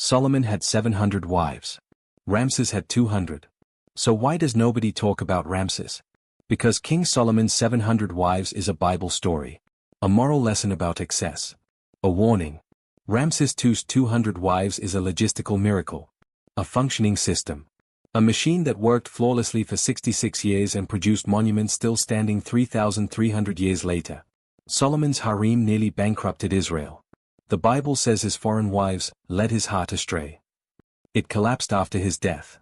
Solomon had 700 wives. Ramses had 200. So why does nobody talk about Ramses? Because King Solomon's 700 wives is a Bible story. A moral lesson about excess. A warning. Ramses II's 200 wives is a logistical miracle. A functioning system. A machine that worked flawlessly for 66 years and produced monuments still standing 3,300 years later. Solomon's harem nearly bankrupted Israel. The Bible says his foreign wives led his heart astray. It collapsed after his death.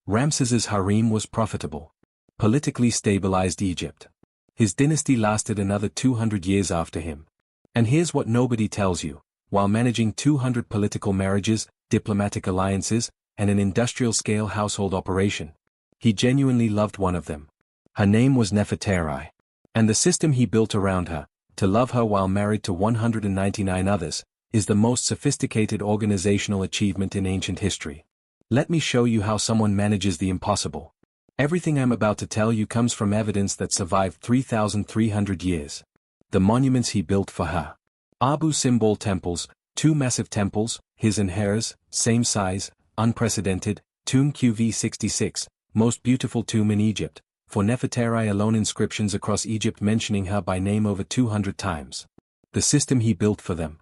Ramses's harem was profitable. Politically stabilized Egypt. His dynasty lasted another 200 years after him. And here's what nobody tells you. While managing 200 political marriages, diplomatic alliances, and an industrial-scale household operation, he genuinely loved one of them. Her name was Nefertari. And the system he built around her, to love her while married to 199 others, is the most sophisticated organizational achievement in ancient history. Let me show you how someone manages the impossible. Everything I'm about to tell you comes from evidence that survived 3,300 years. The monuments he built for her. Abu Simbel temples, 2 massive temples, his and hers, same size, unprecedented, tomb QV66, most beautiful tomb in Egypt, for Nefertari alone inscriptions across Egypt mentioning her by name over 200 times. The system he built for them.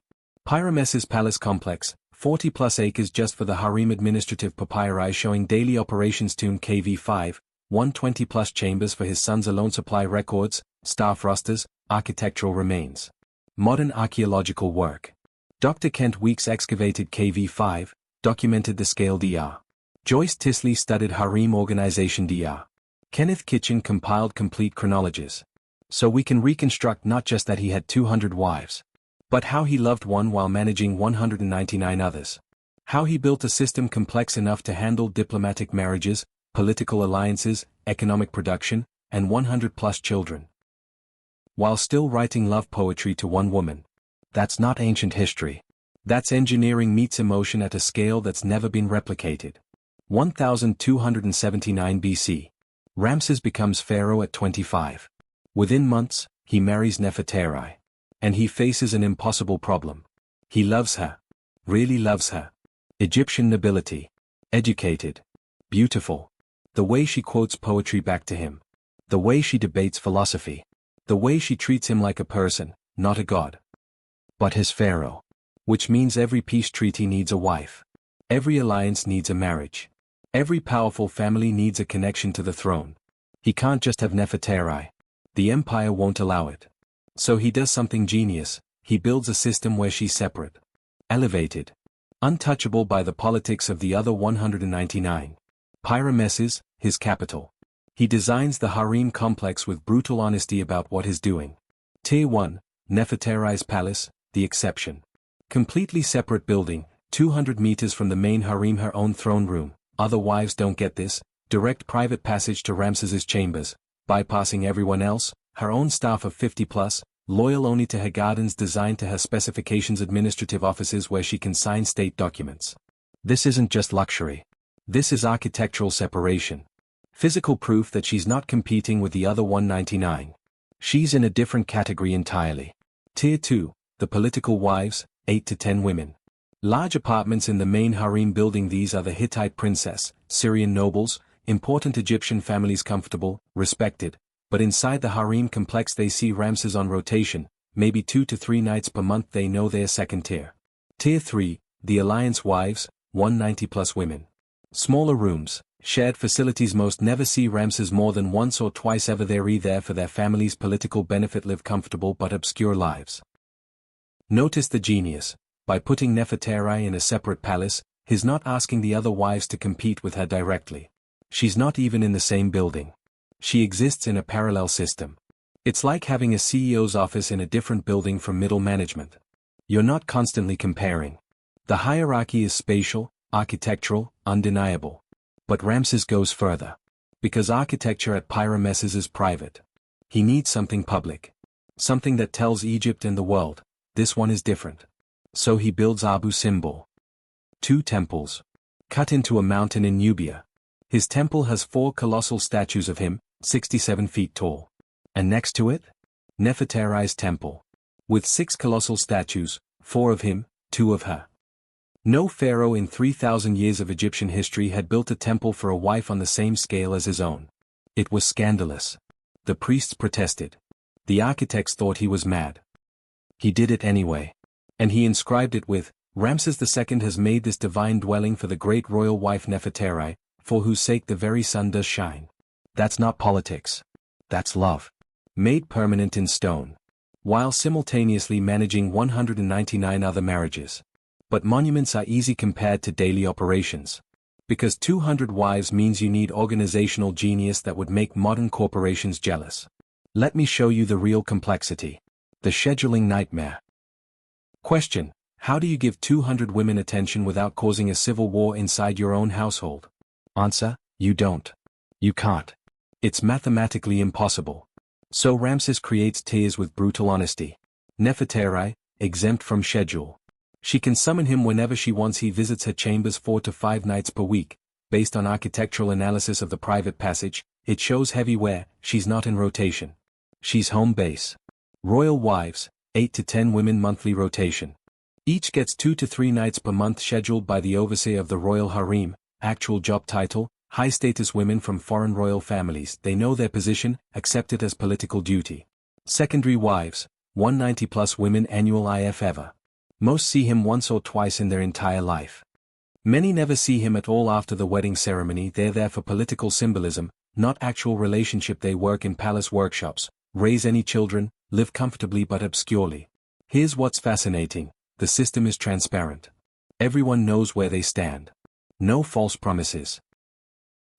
Ramesses Palace Complex, 40+ acres just for the harem administrative papyri showing daily operations tomb KV5, 120+ chambers for his sons alone supply records, staff rosters, architectural remains. Modern archaeological work. Dr. Kent Weeks excavated KV5, documented the scale Dr. Joyce Tisley studied harem organization Dr. Kenneth Kitchen compiled complete chronologies. So we can reconstruct not just that he had 200 wives, but how he loved one while managing 199 others. How he built a system complex enough to handle diplomatic marriages, political alliances, economic production, and 100+ children. While still writing love poetry to one woman. That's not ancient history. That's engineering meets emotion at a scale that's never been replicated. 1279 BC. Ramses becomes pharaoh at 25. Within months, he marries Nefertari. And he faces an impossible problem. He loves her. Really loves her. Egyptian nobility. Educated. Beautiful. The way she quotes poetry back to him. The way she debates philosophy. The way she treats him like a person, not a god. But his pharaoh. Which means every peace treaty needs a wife. Every alliance needs a marriage. Every powerful family needs a connection to the throne. He can't just have Nefertari. The empire won't allow it. So he does something genius. He builds a system where she's separate. Elevated. Untouchable by the politics of the other 199. Ramesses, his capital. He designs the harem complex with brutal honesty about what he's doing. Tier 1, Nefertari's palace, the exception. Completely separate building, 200 meters from the main harem, her own throne room. Other wives don't get this. Direct private passage to Ramses's chambers, bypassing everyone else, her own staff of 50+, loyal only to her gardens designed to her specifications, administrative offices where she can sign state documents. This isn't just luxury. This is architectural separation. Physical proof that she's not competing with the other 199. She's in a different category entirely. Tier 2, the political wives, 8 to 10 women. Large apartments in the main harem building. These are the Hittite princess, Syrian nobles, important Egyptian families, comfortable, respected. But inside the harem complex they see Ramses on rotation, maybe 2 to 3 nights per month. They know they're second tier. Tier 3, the alliance wives, 190+ women. Smaller rooms, shared facilities. Most never see Ramses more than once or twice ever. They're there for their family's political benefit, live comfortable but obscure lives. Notice the genius. By putting Nefertari in a separate palace, he's not asking the other wives to compete with her directly. She's not even in the same building. She exists in a parallel system. It's like having a CEO's office in a different building from middle management. You're not constantly comparing. The hierarchy is spatial, architectural, undeniable. But Ramses goes further. Because architecture at Ramesses is private. He needs something public. Something that tells Egypt and the world, this one is different. So he builds Abu Simbel. 2 temples. Cut into a mountain in Nubia. His temple has 4 colossal statues of him, 67 feet tall. And next to it? Nefertari's temple. With 6 colossal statues, 4 of him, 2 of her. No pharaoh in 3,000 years of Egyptian history had built a temple for a wife on the same scale as his own. It was scandalous. The priests protested. The architects thought he was mad. He did it anyway. And he inscribed it with, Ramses II has made this divine dwelling for the great royal wife Nefertari, for whose sake the very sun does shine. That's not politics. That's love. Made permanent in stone. While simultaneously managing 199 other marriages. But monuments are easy compared to daily operations. Because 200 wives means you need organizational genius that would make modern corporations jealous. Let me show you the real complexity. The scheduling nightmare. Question: how do you give 200 women attention without causing a civil war inside your own household? Answer: you don't. You can't. It's mathematically impossible. So Ramses creates tiers with brutal honesty. Nefertari, exempt from schedule. She can summon him whenever she wants. He visits her chambers 4 to 5 nights per week. Based on architectural analysis of the private passage, it shows heavy wear. She's not in rotation. She's home base. Royal wives, 8 to 10 women monthly rotation. Each gets 2 to 3 nights per month scheduled by the overseer of the royal harem. Actual job title: high-status women from foreign royal families. They know their position, accept it as political duty. Secondary wives, 190+ women annual if ever. Most see him once or twice in their entire life. Many never see him at all after the wedding ceremony. They're there for political symbolism, not actual relationship. They work in palace workshops, raise any children, live comfortably but obscurely. Here's what's fascinating: the system is transparent. Everyone knows where they stand. No false promises.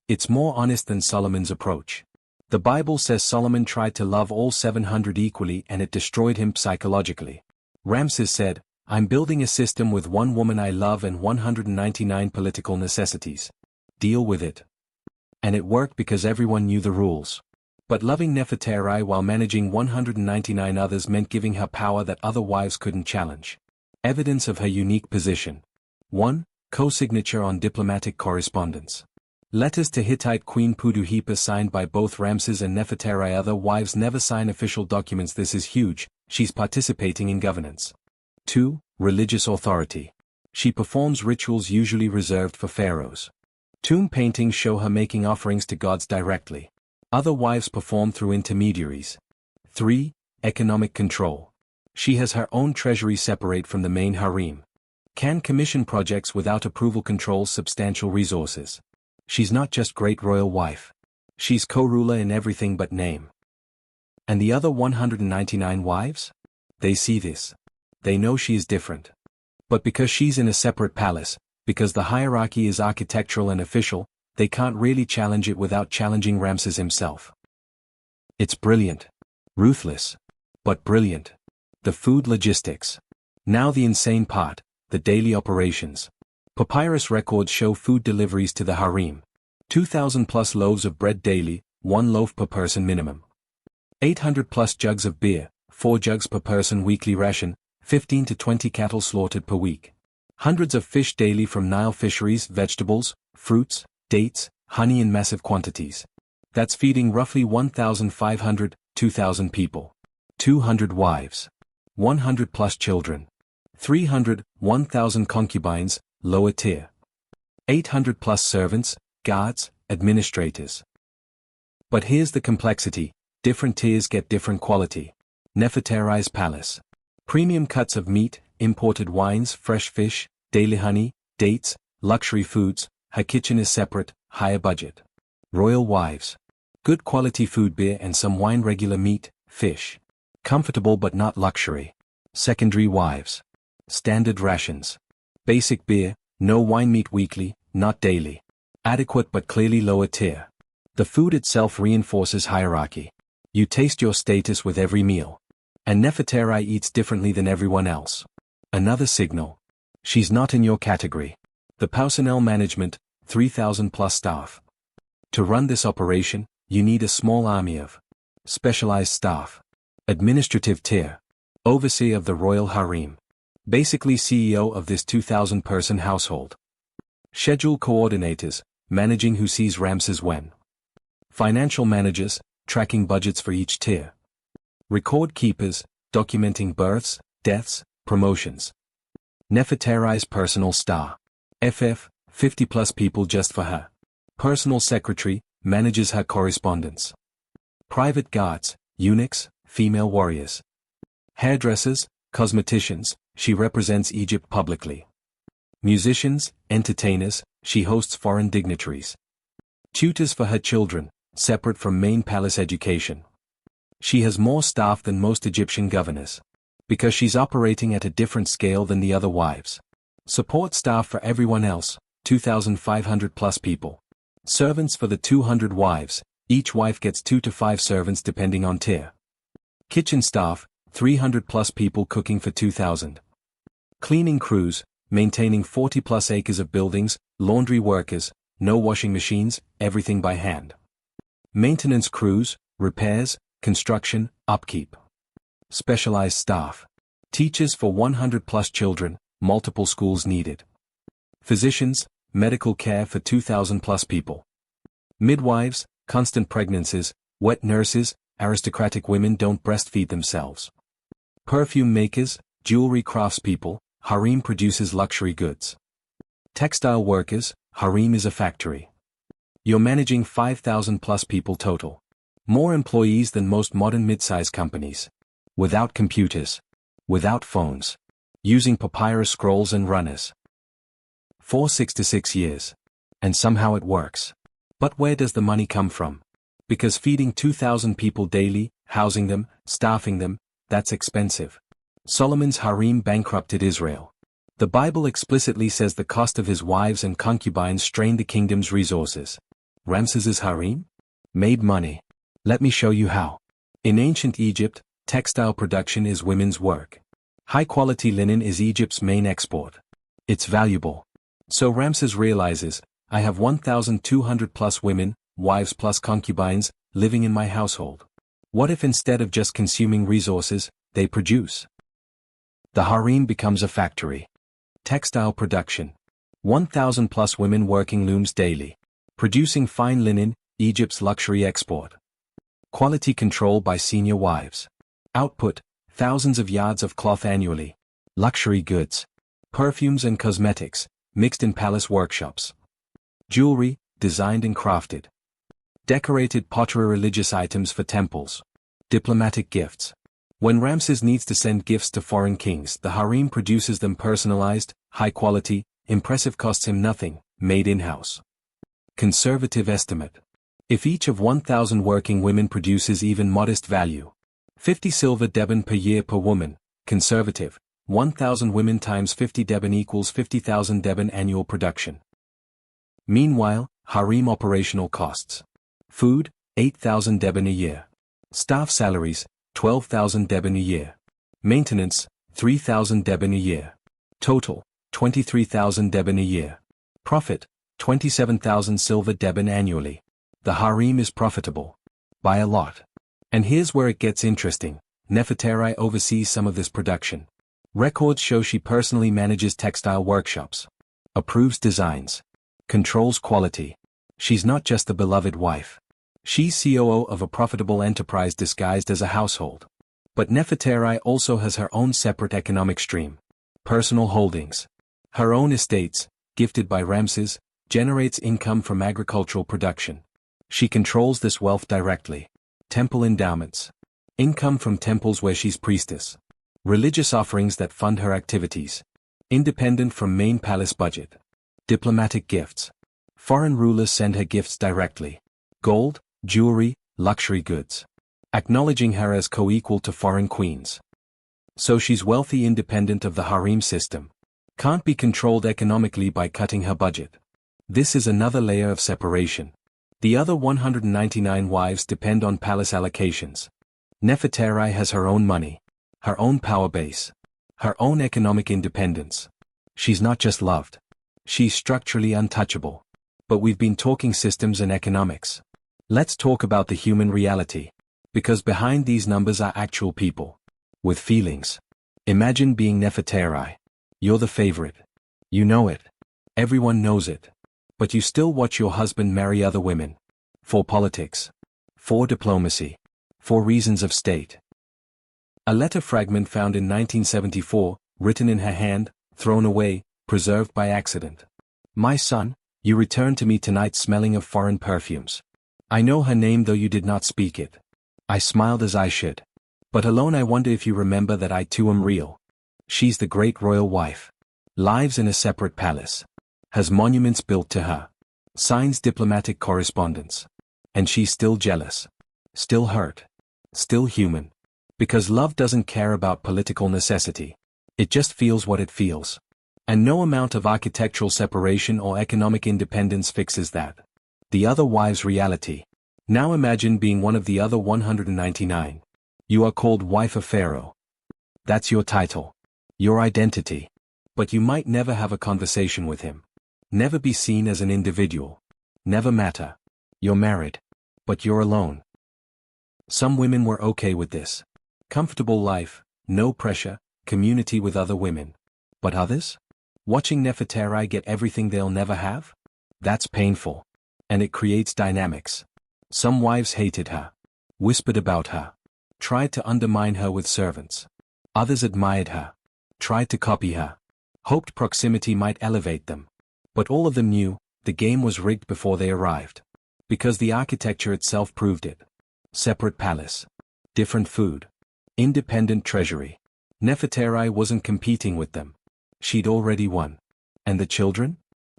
It's more honest than Solomon's approach. The Bible says Solomon tried to love all 700 equally and it destroyed him psychologically. Ramses said, I'm building a system with one woman I love and 199 political necessities. Deal with it. And it worked because everyone knew the rules. But loving Nefertari while managing 199 others meant giving her power that other wives couldn't challenge. Evidence of her unique position. 1. Co-signature on diplomatic correspondence. Letters to Hittite Queen Puduhepa signed by both Ramses and Nefertari. Other wives never sign official documents. This is huge. She's participating in governance. 2. Religious authority. She performs rituals usually reserved for pharaohs. Tomb paintings show her making offerings to gods directly. Other wives perform through intermediaries. 3. Economic control. She has her own treasury separate from the main harem. Can commission projects without approval, controls substantial resources. She's not just great royal wife. She's co-ruler in everything but name. And the other 199 wives? They see this. They know she is different. But because she's in a separate palace, because the hierarchy is architectural and official, they can't really challenge it without challenging Ramses himself. It's brilliant. Ruthless. But brilliant. The food logistics. Now the insane part, the daily operations. Papyrus records show food deliveries to the harem. 2,000+ loaves of bread daily, 1 loaf per person minimum. 800+ jugs of beer, 4 jugs per person weekly ration, 15 to 20 cattle slaughtered per week. Hundreds of fish daily from Nile fisheries, vegetables, fruits, dates, honey in massive quantities. That's feeding roughly 1,500, 2,000 people. 200 wives. 100+ children. 300, 1,000 concubines, lower tier. 800+ servants, guards, administrators. But here's the complexity: different tiers get different quality. Nefertari's palace. Premium cuts of meat, imported wines, fresh fish, daily honey, dates, luxury foods. Her kitchen is separate, higher budget. Royal wives. Good quality food, beer and some wine, regular meat, fish. Comfortable but not luxury. Secondary wives. Standard rations. Basic beer, no wine, meat weekly, not daily. Adequate but clearly lower tier. The food itself reinforces hierarchy. You taste your status with every meal. And Nefertari eats differently than everyone else. Another signal. She's not in your category. The personnel management, 3,000+ staff. To run this operation, you need a small army of specialized staff. Administrative tier. Overseer of the royal harem. Basically CEO of this 2,000-person household. Schedule coordinators, managing who sees Ramses when. Financial managers, tracking budgets for each tier. Record keepers, documenting births, deaths, promotions. Nefertari's personal star. FF, 50 plus people just for her. Personal secretary, manages her correspondence. Private guards, eunuchs, female warriors. Hairdressers, cosmeticians, she represents Egypt publicly. Musicians, entertainers, she hosts foreign dignitaries. Tutors for her children, separate from main palace education. She has more staff than most Egyptian governors. Because she's operating at a different scale than the other wives. Support staff for everyone else, 2,500 plus people. Servants for the 200 wives, each wife gets 2 to 5 servants depending on tier. Kitchen staff, 300 plus people cooking for 2,000. Cleaning crews, maintaining 40 plus acres of buildings, laundry workers, no washing machines, everything by hand. Maintenance crews, repairs, construction, upkeep. Specialized staff. Teachers for 100 plus children, multiple schools needed. Physicians, medical care for 2,000 plus people. Midwives, constant pregnancies, wet nurses, aristocratic women don't breastfeed themselves. Perfume makers, jewelry craftspeople, harem produces luxury goods. Textile workers, harem is a factory. You're managing 5,000 plus people total. More employees than most modern mid-size companies. Without computers. Without phones. Using papyrus scrolls and runners. For 6 to 6 years. And somehow it works. But where does the money come from? Because feeding 2,000 people daily, housing them, staffing them, that's expensive. Solomon's harem bankrupted Israel. The Bible explicitly says the cost of his wives and concubines strained the kingdom's resources. Ramses's harem? Made money. Let me show you how. In ancient Egypt, textile production is women's work. High-quality linen is Egypt's main export. It's valuable. So Ramses realizes, I have 1,200 plus women, wives plus concubines, living in my household. What if instead of just consuming resources, they produce? The harem becomes a factory. Textile production. 1,000 plus women working looms daily. Producing fine linen, Egypt's luxury export. Quality control by senior wives. Output, thousands of yards of cloth annually. Luxury goods. Perfumes and cosmetics, mixed in palace workshops. Jewelry, designed and crafted. Decorated pottery, religious items for temples. Diplomatic gifts. When Ramses needs to send gifts to foreign kings, the harem produces them personalized, high quality, impressive, costs him nothing, made in-house. Conservative estimate. If each of 1,000 working women produces even modest value, 50 silver deben per year per woman, conservative, 1,000 women times 50 deben equals 50,000 deben annual production. Meanwhile, harem operational costs. Food, 8,000 deben a year. Staff salaries, 12,000 deben a year. Maintenance, 3,000 deben a year. Total, 23,000 deben a year. Profit, 27,000 silver deben annually. The harem is profitable. By a lot. And here's where it gets interesting. Nefertari oversees some of this production. Records show she personally manages textile workshops. Approves designs. Controls quality. She's not just the beloved wife. She's COO of a profitable enterprise disguised as a household. But Nefertari also has her own separate economic stream. Personal holdings. Her own estates, gifted by Ramses, generates income from agricultural production. She controls this wealth directly. Temple endowments. Income from temples where she's priestess. Religious offerings that fund her activities. Independent from main palace budget. Diplomatic gifts. Foreign rulers send her gifts directly. Gold, jewelry, luxury goods. Acknowledging her as co-equal to foreign queens. So she's wealthy, independent of the harem system. Can't be controlled economically by cutting her budget. This is another layer of separation. The other 199 wives depend on palace allocations. Nefertari has her own money. Her own power base. Her own economic independence. She's not just loved. She's structurally untouchable. But we've been talking systems and economics. Let's talk about the human reality. Because behind these numbers are actual people. With feelings. Imagine being Nefertari. You're the favorite. You know it. Everyone knows it. But you still watch your husband marry other women. For politics. For diplomacy. For reasons of state. A letter fragment found in 1974, written in her hand, thrown away, preserved by accident. My son, you return to me tonight smelling of foreign perfumes. I know her name though you did not speak it. I smiled as I should. But alone I wonder if you remember that I too am real. She's the great royal wife. Lives in a separate palace. Has monuments built to her. Signs diplomatic correspondence. And she's still jealous. Still hurt. Still human. Because love doesn't care about political necessity. It just feels what it feels. And no amount of architectural separation or economic independence fixes that. The other wife's reality. Now imagine being one of the other 199. You are called wife of Pharaoh. That's your title. Your identity. But you might never have a conversation with him. Never be seen as an individual. Never matter. You're married. But you're alone. Some women were okay with this. Comfortable life, no pressure, community with other women. But others? Watching Nefertari get everything they'll never have? That's painful. And it creates dynamics. Some wives hated her. Whispered about her. Tried to undermine her with servants. Others admired her. Tried to copy her. Hoped proximity might elevate them. But all of them knew, the game was rigged before they arrived. Because the architecture itself proved it. Separate palace. Different food. Independent treasury. Nefertari wasn't competing with them. She'd already won. And the children?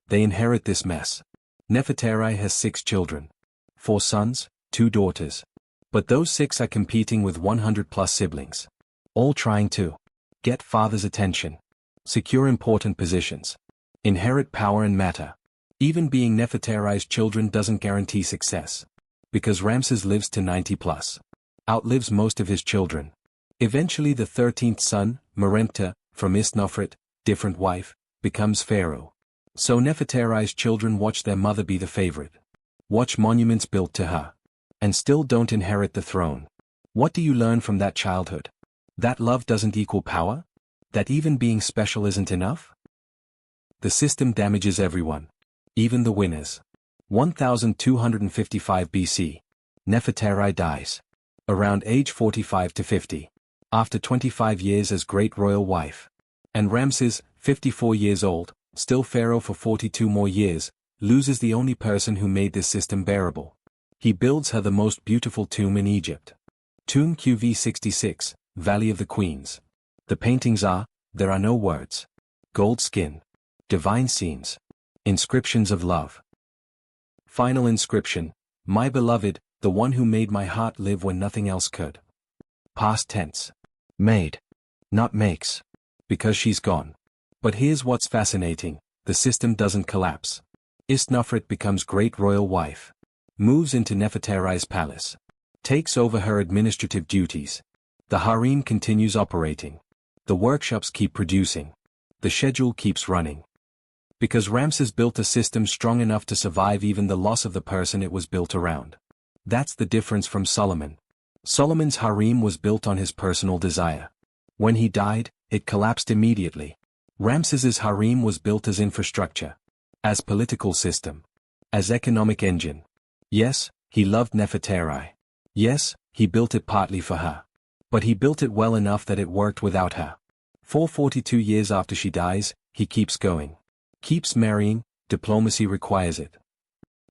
They inherit this mess. Nefertari has 6 children. 4 sons, 2 daughters. But those 6 are competing with 100+ siblings. All trying to get father's attention. Secure important positions. Inherit power and matter. Even being Nefertari's children doesn't guarantee success. Because Ramses lives to 90+. Outlives most of his children. Eventually the 13th son, Meremta, from Isnofret, different wife, becomes Pharaoh. So Nefertari's children watch their mother be the favorite. Watch monuments built to her. And still don't inherit the throne. What do you learn from that childhood? That love doesn't equal power? That even being special isn't enough? The system damages everyone. Even the winners. 1255 BC. Nefertari dies. Around age 45 to 50. After 25 years as great royal wife. And Ramses, 54 years old, still pharaoh for 42 more years, loses the only person who made this system bearable. He builds her the most beautiful tomb in Egypt. Tomb QV 66, Valley of the Queens. The paintings are, there are no words. Gold skin. Divine scenes. Inscriptions of love. Final inscription, my beloved, the one who made my heart live when nothing else could. Past tense. Made. Not makes. Because she's gone. But here's what's fascinating, the system doesn't collapse. Isnofret becomes great royal wife. Moves into Nefertari's palace. Takes over her administrative duties. The harem continues operating. The workshops keep producing. The schedule keeps running. Because Ramses built a system strong enough to survive even the loss of the person it was built around. That's the difference from Solomon. Solomon's harem was built on his personal desire. When he died, it collapsed immediately. Ramses's harem was built as infrastructure. As political system. As economic engine. Yes, he loved Nefertari. Yes, he built it partly for her. But he built it well enough that it worked without her. 42 years after she dies, he keeps going. Keeps marrying, diplomacy requires it.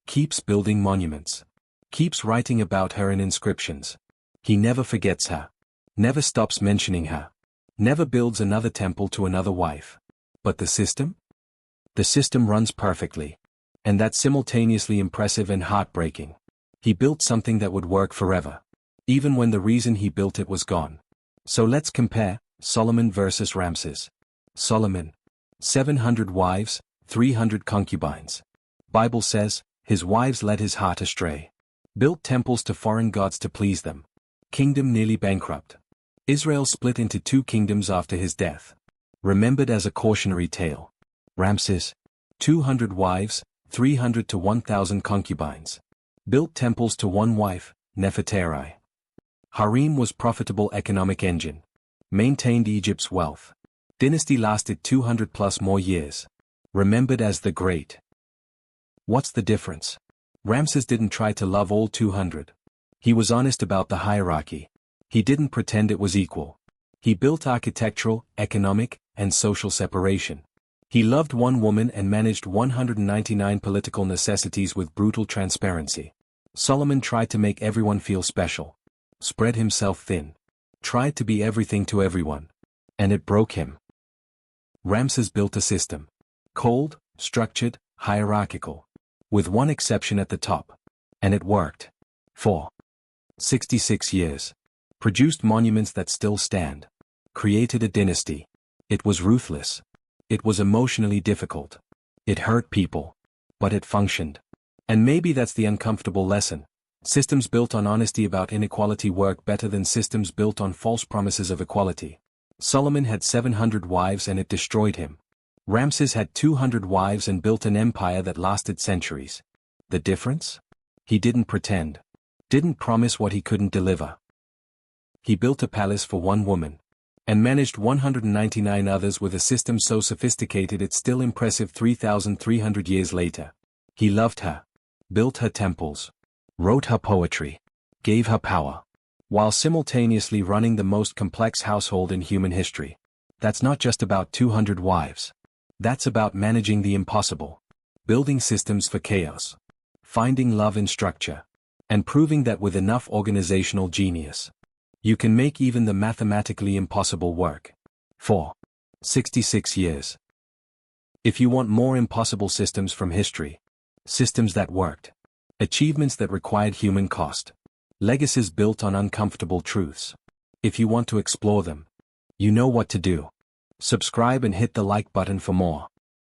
Keeps building monuments. Keeps writing about her in inscriptions. He never forgets her. Never stops mentioning her. Never builds another temple to another wife. But the system? The system runs perfectly. And that's simultaneously impressive and heartbreaking. He built something that would work forever. Even when the reason he built it was gone. So let's compare, Solomon versus Ramses. Solomon. 700 wives, 300 concubines. Bible says, his wives led his heart astray. Built temples to foreign gods to please them. Kingdom nearly bankrupt. Israel split into 2 kingdoms after his death. Remembered as a cautionary tale. Ramses. 200 wives, 300 to 1,000 concubines. Built temples to one wife, Nefertari. Harem was profitable economic engine. Maintained Egypt's wealth. Dynasty lasted 200+ more years. Remembered as the Great. What's the difference? Ramses didn't try to love all 200. He was honest about the hierarchy. He didn't pretend it was equal. He built architectural, economic, and social separation. He loved one woman and managed 199 political necessities with brutal transparency. Solomon tried to make everyone feel special. Spread himself thin. Tried to be everything to everyone. And it broke him. Ramses built a system. Cold, structured, hierarchical. With one exception at the top. And it worked. For 66 years. Produced monuments that still stand. Created a dynasty. It was ruthless. It was emotionally difficult. It hurt people. But it functioned. And maybe that's the uncomfortable lesson. Systems built on honesty about inequality work better than systems built on false promises of equality. Solomon had 700 wives and it destroyed him. Ramses had 200 wives and built an empire that lasted centuries. The difference? He didn't pretend. Didn't promise what he couldn't deliver. He built a palace for one woman. And managed 199 others with a system so sophisticated it's still impressive 3,300 years later. He loved her. Built her temples. Wrote her poetry. Gave her power. While simultaneously running the most complex household in human history. That's not just about 200 wives. That's about managing the impossible. Building systems for chaos. Finding love in structure. And proving that with enough organizational genius, you can make even the mathematically impossible work. For 66 years. If you want more impossible systems from history, systems that worked, achievements that required human cost, legacies built on uncomfortable truths. If you want to explore them, you know what to do. Subscribe and hit the like button for more.